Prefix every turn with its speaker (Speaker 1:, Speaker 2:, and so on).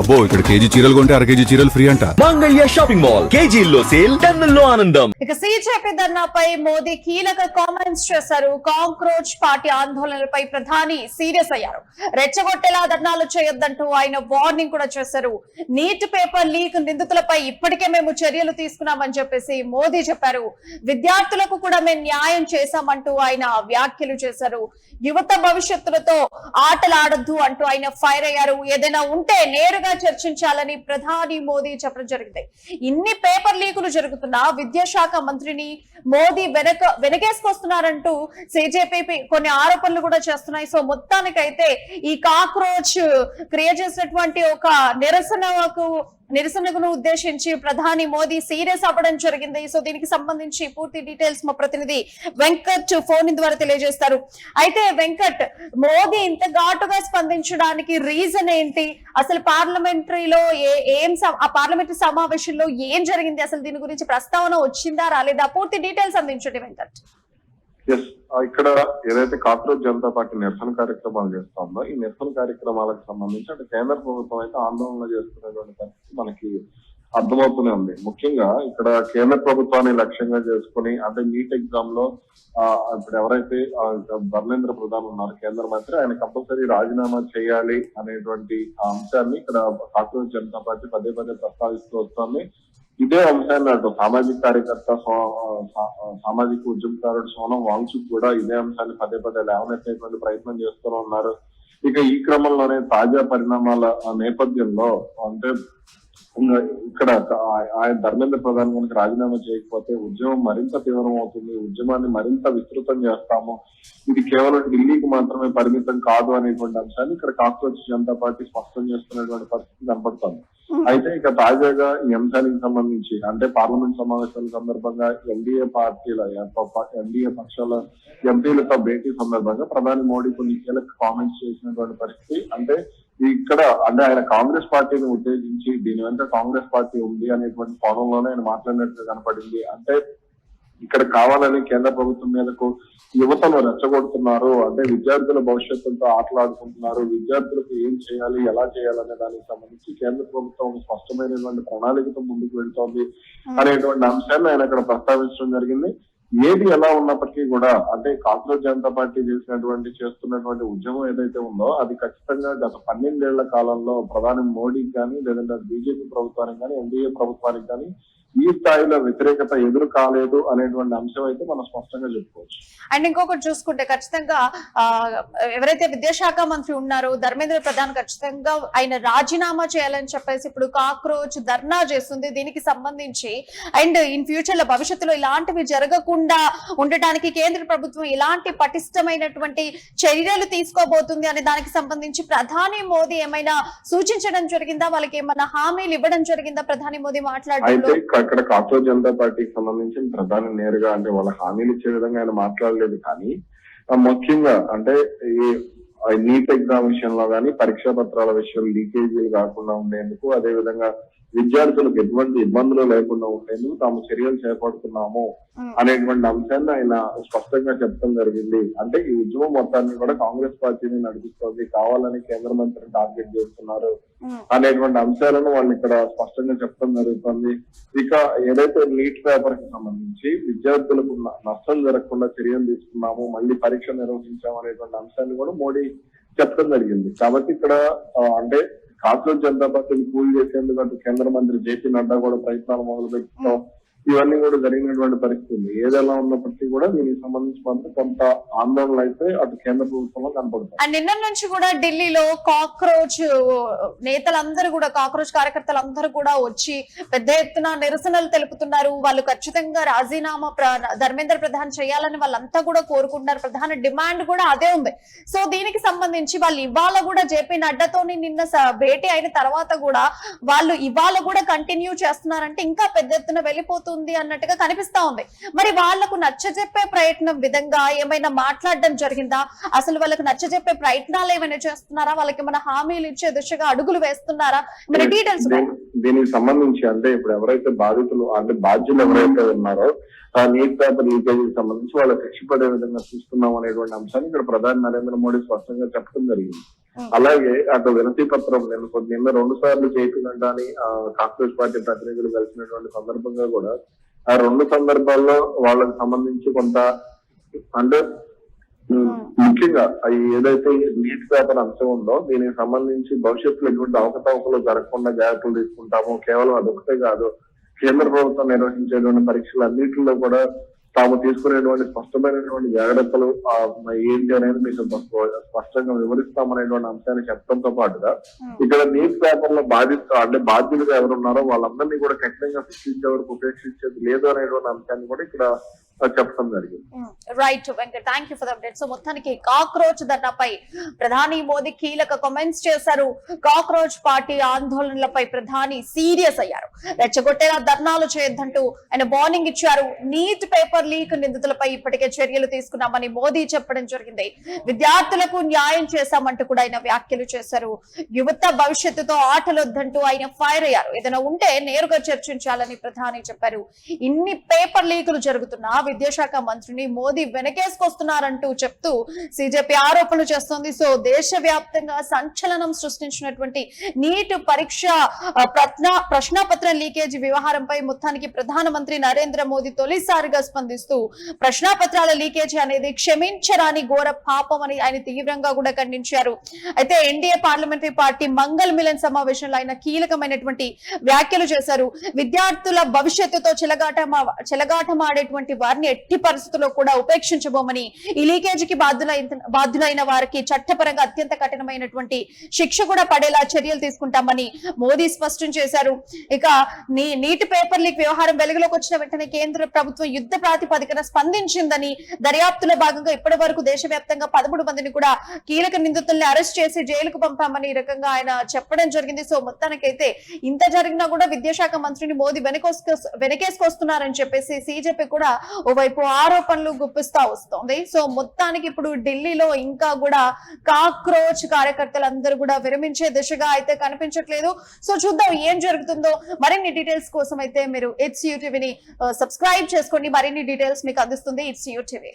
Speaker 1: అబ్బో ఇక్కడ కేజీ చీరలు కొంటే అర కేజీ చీరలు ఫ్రీ అంట.
Speaker 2: మంగళ్య షాపింగ్ మాల్ కేజీల్లో సేల్, టన్నుల్లో ఆనందం.
Speaker 3: ఇక సిజేపీ ధర్నాపై మోదీ కీలక కామెంట్స్ చేశారు. కాక్రోచ్ పార్టీ ఆందోళనలపై ప్రధాని సీరియస్ అయ్యారు. రెచ్చగొట్టేలా ధర్నాలు చేయొద్దంటూ ఆయన వార్నింగ్ కూడా చేశారు. నీట్ పేపర్ లీక్ నిందితులపై ఇప్పటికే మేము చర్యలు తీసుకున్నామని చెప్పేసి మోదీ చెప్పారు. విద్యార్థులకు కూడా మేము న్యాయం చేశామంటూ ఆయన వ్యాఖ్యలు చేశారు. యువత భవిష్యత్తులతో ఆటలాడొద్దు అంటూ ఆయన ఫైర్ అయ్యారు. ఏదైనా ఉంటే నేరుగా చర్చించాలని ప్రధాని మోదీ చెప్పడం జరిగింది. ఇన్ని పేపర్ లీకులు జరుగుతున్నా విద్యాశాఖ మంత్రిని మోదీ వెనకేసుకొస్తున్నారంటూ సిజేపీ కొన్ని ఆరోపణలు కూడా చేస్తున్నాయి. సో మొత్తానికైతే ఈ కాక్రోచ్ క్రియేట్ చేసినటువంటి ఒక నిరసనకు ఉద్దేశించి ప్రధాని మోదీ సీరియస్ అవ్వడం జరిగింది. సో దీనికి సంబంధించి పూర్తి డీటెయిల్స్ మా ప్రతినిధి వెంకట్ ఫోన్ ద్వారా తెలియజేస్తారు. అయితే వెంకట్, మోదీ ఇంత ఘాటుగా స్పందించడానికి రీజన్ ఏంటి? అసలు పార్లమెంటరీలో ఆ పార్లమెంటరీ సమావేశంలో ఏం జరిగింది? అసలు దీని గురించి ప్రస్తావన వచ్చిందా రాలేదా? పూర్తి డీటెయిల్స్ అందించండి వెంకట్.
Speaker 4: ఇక్కడ ఏదైతే కాక్రోచ్ జనతా పార్టీ నిరసన కార్యక్రమాలు చేస్తుందో, ఈ నిరసన కార్యక్రమాలకు సంబంధించి అంటే కేంద్ర ప్రభుత్వం అయితే ఆందోళన చేస్తున్నటువంటి పరిస్థితి మనకి అర్థమవుతూనే ఉంది. ముఖ్యంగా ఇక్కడ కేంద్ర ప్రభుత్వాన్ని లక్ష్యంగా చేసుకుని అంటే నీట్ ఎగ్జామ్ లో ఇప్పుడు ఎవరైతే ధర్మేంద్ర ప్రధాన్ ఉన్నారు కేంద్ర మంత్రి, ఆయన కంపల్సరీ రాజీనామా చేయాలి అనేటువంటి అంశాన్ని ఇక్కడ కాక్రోచ్ జనతా పార్టీ పదే పదే ప్రస్తావిస్తూ వస్తుంది. ఇదే అంశాన్ని అటు సామాజిక కార్యకర్త సామాజిక ఉద్యమకారుడు సోనం వాంగ్చుక్ కూడా ఇదే అంశాన్ని పదే పదే లేవనెత్తేటువంటి ప్రయత్నం చేస్తూ ఉన్నారు. ఇక ఈ క్రమంలోనే తాజా పరిణామాల నేపథ్యంలో అంటే ఇక్కడ ఆయన ధర్మేంద్ర ప్రధాన్ కనుక రాజీనామా చేయకపోతే ఉద్యమం మరింత తీవ్రం అవుతుంది, ఉద్యమాన్ని మరింత విస్తృతం చేస్తాము, ఇది కేవలం ఢిల్లీకి మాత్రమే పరిమితం కాదు అనేటువంటి అంశాన్ని ఇక్కడ కాక్రోచ్ జనతా పార్టీ స్పష్టం చేస్తున్నటువంటి పరిస్థితి కనపడుతుంది. అయితే ఇక తాజాగా ఈ అంశానికి సంబంధించి అంటే పార్లమెంట్ సమావేశాల సందర్భంగా ఎన్డీఏ పక్షాల ఎంపీలతో భేటీ సందర్భంగా ప్రధాని మోడీ కొన్ని కీలక కామెంట్స్ చేసినటువంటి పరిస్థితి. అంటే ఇక్కడ అంటే ఆయన కాంగ్రెస్ పార్టీని ఉద్దేశించి దీని వెంట కాంగ్రెస్ పార్టీ ఉంది అనేటువంటి కోణంలోనే ఆయన మాట్లాడినట్టుగా కనపడింది. అంటే ఇక్కడ కావాలని కేంద్ర ప్రభుత్వం మీదకు యువతను రెచ్చగొడుతున్నారు, అంటే విద్యార్థుల భవిష్యత్తులతో ఆటలాడుకుంటున్నారు, విద్యార్థులకు ఏం చేయాలి ఎలా చేయాలనే దానికి సంబంధించి కేంద్ర ప్రభుత్వం స్పష్టమైనటువంటి ప్రణాళికతో ముందుకు వెళ్తోంది అనేటువంటి అంశాన్ని ఆయన అక్కడ ప్రస్తావించడం జరిగింది. ఏది ఎలా ఉన్నప్పటికీ కూడా అంటే కాక్రోచ్ జనతా పార్టీ చేస్తున్నటువంటి ఉద్యమం ఏదైతే ఉందో అది ఖచ్చితంగా గత 12 ఏళ్ల కాలంలో ప్రధాని మోడీకి కానీ లేదంటే బీజేపీ ప్రభుత్వానికి కానీ ఎన్డీఏ ప్రభుత్వానికి కానీ ఈ స్థాయిలో వ్యతిరేకత ఎదురు కాలేదు అనేటువంటి అంశం అయితే మనం స్పష్టంగా చెప్పుకోవచ్చు.
Speaker 3: అండ్ ఇంకొకటి చూసుకుంటే ఖచ్చితంగా ఎవరైతే విద్యాశాఖ మంత్రి ఉన్నారో ధర్మేంద్ర ప్రధాన్ ఖచ్చితంగా ఆయన రాజీనామా చేయాలని చెప్పేసి ఇప్పుడు కాక్రోచ్ ధర్నా చేస్తుంది. దీనికి సంబంధించి అండ్ ఇన్ ఫ్యూచర్ లో భవిష్యత్తులో ఇలాంటివి జరగకుండా ఉండటానికి కేంద్ర ప్రభుత్వం ఇలాంటి పటిష్టమైనటువంటి చర్యలు తీసుకోబోతుంది అనే దానికి సంబంధించి ప్రధాని మోదీ ఏమైనా సూచించడం జరిగిందా? వాళ్ళకి ఏమైనా హామీలు ఇవ్వడం జరిగిందా ప్రధాని మోదీ మాట్లాడడంలో?
Speaker 4: ఇక్కడ కాక్రోచ్ జనతా పార్టీకి సంబంధించి ప్రధాని నేరుగా అంటే వాళ్ళ హామీలు ఇచ్చే విధంగా ఆయన మాట్లాడలేదు. కానీ ముఖ్యంగా అంటే ఈ నీట్ ఎగ్జామ్ విషయంలో కానీ పరీక్షా పత్రాల విషయంలో లీకేజీలు కాకుండా ఉండేందుకు, అదే విధంగా విద్యార్థులకు ఎటువంటి ఇబ్బందులు లేకుండా ఉండేందుకు తాము చర్యలు చేపడుతున్నాము అనేటువంటి అంశాన్ని ఆయన స్పష్టంగా చెప్పడం జరిగింది. అంటే ఈ ఉద్యమం మొత్తాన్ని కూడా కాంగ్రెస్ పార్టీని నడిపిస్తోంది, కావాలని కేంద్ర మంత్రిని టార్గెట్ చేస్తున్నారు అనేటువంటి అంశాలను వాళ్ళు ఇక్కడ స్పష్టంగా చెప్పడం జరుగుతుంది. ఇక ఏదైతే నీట్ పేపర్ కి సంబంధించి విద్యార్థులకు నష్టం జరగకుండా చర్యలు తీసుకున్నాము, మళ్ళీ పరీక్ష నిర్వహించాము అనేటువంటి అంశాన్ని కూడా మోడీ చెప్పడం జరిగింది. కాబట్టి ఇక్కడ అంటే కాక్రోచ్ జనతా పార్టీని కూల్ చేసేందుకు అటు కేంద్ర మంత్రి జేపీ నడ్డా కూడా ప్రయత్నాలు మొదలు పెట్టడం ఇవన్నీ కూడా జరిగినటువంటి పరిస్థితి ఉంది. ఏదైనా ఉన్నప్పటికీ కూడా దీనికి సంబంధించి మాత్రం కొంత ఆందోళన అయితే అటు కేంద్ర ప్రభుత్వంలో కనపడుతుంది.
Speaker 3: అండ్ నిన్న నుంచి కూడా ఢిల్లీలో కాక్రోచ్ నేతలందరూ కూడా కాక్రోచ్ కార్యకర్తలందరూ కూడా వచ్చి పెద్ద ఎత్తున నిరసనలు తెలుపుతున్నారు. వాళ్ళు ఖచ్చితంగా రాజీనామా ధర్మేంద్ర ప్రధాన్ చేయాలని వాళ్ళంతా కూడా కోరుకుంటున్నారు. ప్రధాన డిమాండ్ కూడా అదే ఉంది. సో దీనికి సంబంధించి వాళ్ళు ఇవాళ కూడా జేపీ నడ్డాతోని నిన్న భేటీ అయిన తర్వాత కూడా వాళ్ళు ఇవాళ కూడా కంటిన్యూ చేస్తున్నారంటే ఇంకా పెద్ద ఎత్తున వెళ్ళిపోతుంది అన్నట్టుగా కనిపిస్తా ఉంది. మరి వాళ్లకు నచ్చజెప్పే ప్రయత్నం విధంగా ఏమైనా మాట్లాడడం జరిగిందా? అసలు వాళ్ళకి నచ్చజెప్పే ప్రయత్నాలు ఏమైనా చేస్తున్నారా? వాళ్ళకి ఏమైనా హామీలు ఇచ్చే దిశగా అడుగులు వేస్తున్నారా? మరి డీటెయిల్స్
Speaker 4: దీనికి సంబంధించి అంటే ఇప్పుడు ఎవరైతే బాధితులు అంటే బాధ్యులు ఎవరైతే ఉన్నారో నీట్ పేపర్ లీకేజీకి సంబంధించి వాళ్ళ శిక్ష పడే విధంగా చూస్తున్నాం అనేటువంటి అంశాన్ని ఇక్కడ ప్రధాని నరేంద్ర మోడీ స్పష్టంగా చెప్పడం జరిగింది. అలాగే అటు వినతి పత్రం నేను నిన్న 2 సార్లు చేయిందంటాని కాంగ్రెస్ పార్టీ ప్రతినిధులు కలిసినటువంటి సందర్భంగా కూడా ఆ 2 సందర్భాల్లో వాళ్ళకి సంబంధించి కొంత అంటే ముఖ్యంగా అది ఏదైతే నీట్ పేపర్ అంశం ఉందో దీనికి సంబంధించి భవిష్యత్తులో ఎటువంటి అవకతవకలు జరగకుండా జాగ్రత్తలు తీసుకుంటాము. కేవలం అదొకటే కాదు, కేంద్ర ప్రభుత్వం నిర్వహించేటువంటి పరీక్షలు అన్నింటిలో కూడా తాము తీసుకునేటువంటి స్పష్టమైనటువంటి జాగ్రత్తలు ఏంటి అనేది మీకు స్పష్టంగా వివరిస్తామనేటువంటి అంశాన్ని చెప్పడంతో పాటుగా ఇక్కడ నీట్ పేపర్ లో బాధ్యులుగా ఎవరున్నారో వాళ్ళందరినీ కూడా కఠినంగా శిక్షించే వరకు ఉపేక్షించేది లేదు అనేటువంటి అంశాన్ని కూడా ఇక్కడ చెప్పడం జరిగింది.
Speaker 3: Right Venkat, thank you for the update. So మొత్తానికి కాక్రోచ్ ధర్నాపై ప్రధాని మోదీ కీలక కామెంట్స్ చేశారు. కాక్రోచ్ పార్టీ ఆందోళనలపై ప్రధాని సీరియస్ అయ్యారు. రెచ్చగొట్టేలా ధర్నాలు చేయొద్దంటూ ఆయన వార్నింగ్ ఇచ్చారు. నీట్ పేపర్ లీక్ నిందితులపై ఇప్పటికే చర్యలు తీసుకున్నామని మోదీ చెప్పడం జరిగింది. విద్యార్థులకు న్యాయం చేశామంటూ కూడా ఆయన వ్యాఖ్యలు చేశారు. యువత భవిష్యత్తుతో ఆటలొద్దంటూ ఆయన ఫైర్ అయ్యారు. ఏదైనా ఉంటే నేరుగా చర్చించాలని ప్రధాని చెప్పారు. ఇన్ని పేపర్ లీకులు జరుగుతున్నా విద్యాశాఖ మంత్రిని మోదీ వెనకేసుకొస్తున్నారంటూ చెప్తూ సిజేపీ ఆరోపణలు చేస్తోంది. సో దేశవ్యాప్తంగా సంచలనం సృష్టించినటువంటి నీట్ పరీక్ష ప్రశ్నాపత్ర లీకేజీ వ్యవహారంపై మొత్తానికి ప్రధానమంత్రి నరేంద్ర మోదీ తొలిసారిగా స్పందిస్తూ ప్రశ్నాపత్రాల లీకేజీ అనేది క్షమించరాని ఘోర పాపం అని ఆయన తీవ్రంగా కూడా ఖండించారు. అయితే NDA parliamentary party Mangal melon సమావేశంలో ఆయన కీలకమైనటువంటి వ్యాఖ్యలు చేశారు. విద్యార్థుల భవిష్యత్తుతో చెలగాటమాడేటువంటి వారిని ఎట్టి పరిస్థితుల్లో కూడా ఉపేక్షించబోమని, ఈ లీకేజీకి బాధ్యులైన వారికి చట్టపరంగా అత్యంత కఠినమైనటువంటి శిక్ష కూడా పడేలా చర్యలు తీసుకుంటామని మోదీ స్పష్టం చేశారు. ఇక నీటి పేపర్ లీక్ వ్యవహారం వెలుగులోకి వచ్చిన వెంటనే కేంద్ర ప్రభుత్వం యుద్ధ ప్రాతిపదికన స్పందించిందని, దర్యాప్తులో భాగంగా ఇప్పటి వరకు దేశవ్యాప్తంగా 13 మందిని కూడా కీలక నిందితుల్ని అరెస్ట్ చేసి జైలుకు పంపామని ఈ రకంగా ఆయన చెప్పడం జరిగింది. సో మొత్తానికైతే ఇంత జరిగినా కూడా విద్యాశాఖ మంత్రిని మోదీ వెనకేసుకొస్తున్నారని చెప్పేసి సిజేపీ కూడా ఓవైపు ఆరోపణలు గుప్పిస్తా వస్తోంది. సో మొత్తానికి ఇప్పుడు ఢిల్లీలో ఇంకా కూడా కాక్రోచ్ కార్యకర్తలందరూ కూడా విరమించే దిశగా అయితే కనిపించట్లేదు. సో చూద్దాం ఏం జరుగుతుందో. మరిన్ని డీటెయిల్స్ కోసం అయితే మీరు ఇట్స్ యూ టీవీని సబ్స్క్రైబ్ చేసుకోండి. మరిన్ని డీటెయిల్స్ మీకు అందిస్తుంది ఇట్స్ యూ టీవీ.